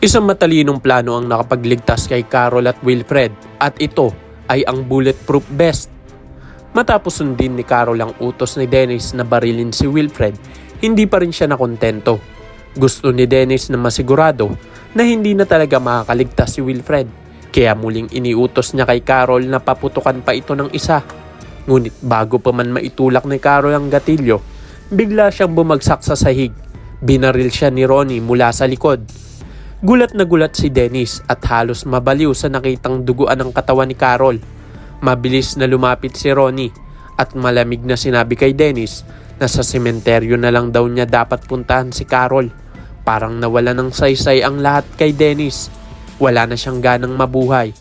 Isang matalinong plano ang nakapagligtas kay Carol at Wilfred at ito ay ang bulletproof vest. Matapos sundin ni Carol ang utos ni Dennis na barilin si Wilfred, hindi pa rin siya nakontento. Gusto ni Dennis na masigurado na hindi na talaga makakaligtas si Wilfred, kaya muling iniutos niya kay Carol na paputukan pa ito ng isa. Ngunit bago pa man maitulak ni Carol ang gatilyo, bigla siyang bumagsak sa sahig. Binaril siya ni Ronnie mula sa likod. Gulat na gulat si Dennis at halos mabaliw sa nakitang duguan ng katawan ni Carol. Mabilis na lumapit si Ronnie at malamig na sinabi kay Dennis na sa sementeryo na lang daw niya dapat puntahan si Carol. Parang nawala ng saysay ang lahat kay Dennis. Wala na siyang ganang mabuhay.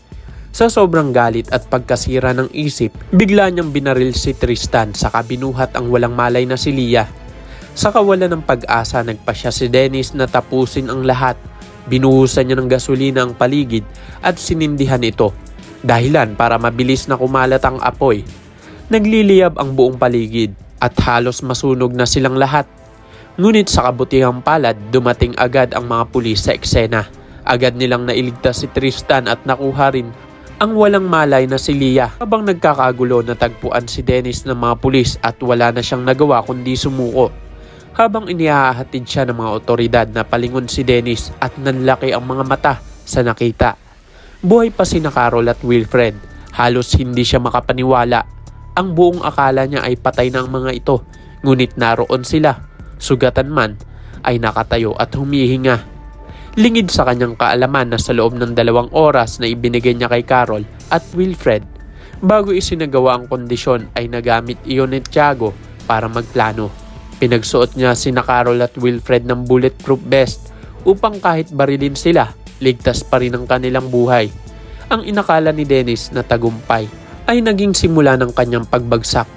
Sa sobrang galit at pagkasira ng isip, bigla niyang binaril si Tristan saka binuhat ang walang malay na si Leah. Sa kawalan ng pag-asa, nagpasya si Dennis na tapusin ang lahat. Binuhusan niya ng gasolina ang paligid at sinindihan ito. Dahilan para mabilis na kumalat ang apoy. Nagliliyab ang buong paligid at halos masunog na silang lahat. Ngunit sa kabutihang palad, dumating agad ang mga pulis sa eksena. Agad nilang nailigtas si Tristan at nakuha rin ang walang malay na si Leah. Habang nagkakagulo, natagpuan si Dennis ng mga pulis at wala na siyang nagawa kundi sumuko. Habang inihahatid siya ng mga otoridad, napalingon si Dennis at nanlaki ang mga mata sa nakita. Buhay pa sina Carol at Wilfred. Halos hindi siya makapaniwala. Ang buong akala niya ay patay na ang mga ito. Ngunit naroon sila. Sugatan man ay nakatayo at humihinga. Lingid sa kanyang kaalaman na sa loob ng 2 oras na ibinigay niya kay Carol at Wilfred, bago isinagawa ang kondisyon ay nagamit iyon ni Tiago para magplano. Pinagsuot niya sina Carol at Wilfred ng bulletproof vest upang kahit barilin sila, ligtas pa rin ang kanilang buhay. Ang inakala ni Dennis na tagumpay ay naging simula ng kanyang pagbagsak.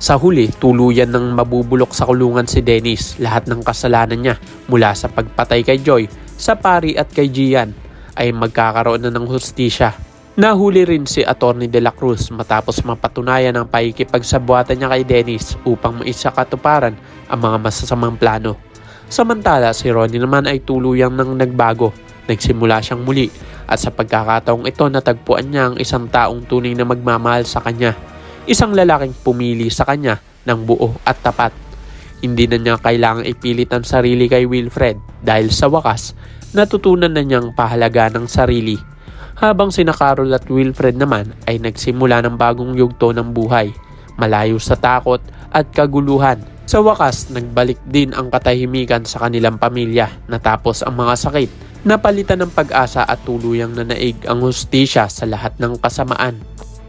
Sa huli, tuluyan ng mabubulok sa kulungan si Dennis. Lahat ng kasalanan niya mula sa pagpatay kay Joy, sa pari at kay Gian ay magkakaroon na ng hustisya. Nahuli rin si Atty. De la Cruz matapos mapatunayan ang pakikipagsabuatan niya kay Dennis upang maisakatuparan ang mga masasamang plano. Samantala, si Ronnie naman ay tuluyang nang nagbago. Nagsimula siyang muli at sa pagkakataong ito natagpuan niya ang isang taong tunay na magmamahal sa kanya. Isang lalaking pumili sa kanya ng buo at tapat. Hindi na niya kailangang ipilit ang sarili kay Wilfred dahil sa wakas, natutunan na niyang pahalaga ng sarili. Habang sina Carol at Wilfred naman ay nagsimula ng bagong yugto ng buhay, malayo sa takot at kaguluhan. Sa wakas, nagbalik din ang katahimikan sa kanilang pamilya natapos ang mga sakit, napalitan ng pag-asa at tuluyang nanaig ang hustisya sa lahat ng kasamaan.